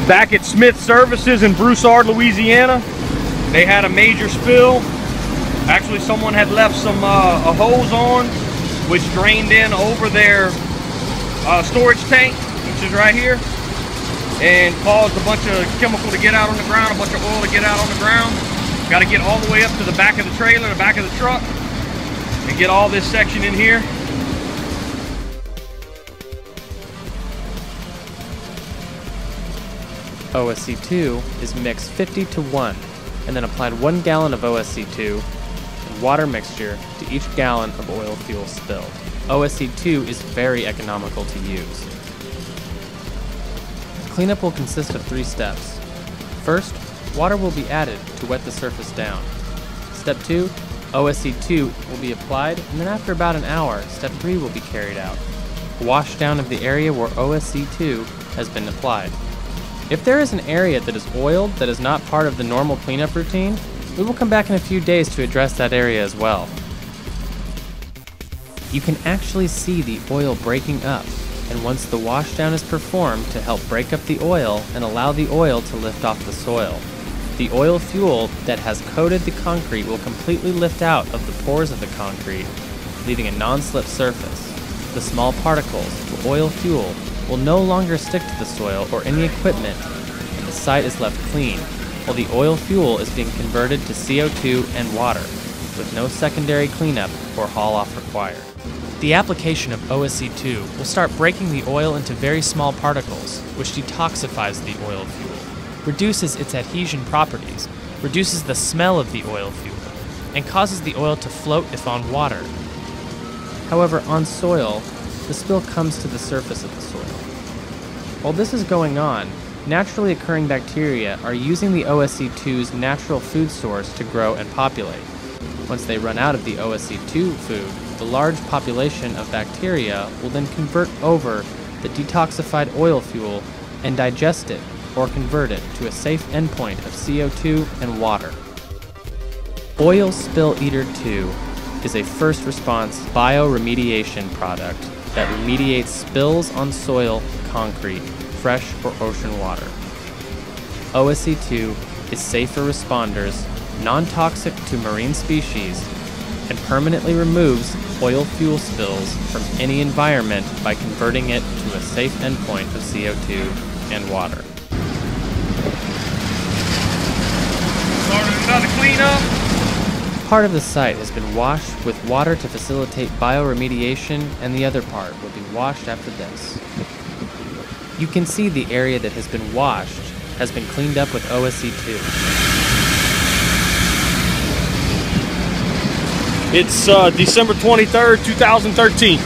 Back at Smith Services in Broussard, Louisiana, they had a major spill. Actually, someone had left some a hose on, which drained in over their storage tank, which is right here, and caused a bunch of chemical to get out on the ground, a bunch of oil to get out on the ground. Got to get all the way up to the back of the trailer, the back of the truck, and get all this section in here. OSC2 is mixed 50-1 and then applied 1 gallon of OSC2 and water mixture to each gallon of oil fuel spilled. OSC2 is very economical to use. Cleanup will consist of 3 steps. First, water will be added to wet the surface down. Step 2, OSC2 will be applied, and then after about an hour, step 3 will be carried out. Wash down of the area where OSC2 has been applied. If there is an area that is oiled that is not part of the normal cleanup routine, we will come back in a few days to address that area as well. You can actually see the oil breaking up, and once the washdown is performed to help break up the oil and allow the oil to lift off the soil, the oil fuel that has coated the concrete will completely lift out of the pores of the concrete, leaving a non-slip surface. The small particles of oil fuel will no longer stick to the soil or any equipment, and the site is left clean, while the oil fuel is being converted to CO2 and water, with no secondary cleanup or haul-off required. The application of OSC2 will start breaking the oil into very small particles, which detoxifies the oil fuel, reduces its adhesion properties, reduces the smell of the oil fuel, and causes the oil to float if on water. However, on soil, the spill comes to the surface of the soil. While this is going on, naturally occurring bacteria are using the OSC2's natural food source to grow and populate. Once they run out of the OSC2 food, the large population of bacteria will then convert over the detoxified oil fuel and digest it or convert it to a safe endpoint of CO2 and water. Oil Spill Eater 2 is a first response bioremediation product that remediates spills on soil, concrete, fresh or ocean water. OSC2 is safe for responders, non-toxic to marine species, and permanently removes oil fuel spills from any environment by converting it to a safe endpoint of CO2 and water. Started another cleanup. Part of the site has been washed with water to facilitate bioremediation, and the other part will be washed after this. You can see the area that has been washed has been cleaned up with OSC2. It's December 23rd, 2013.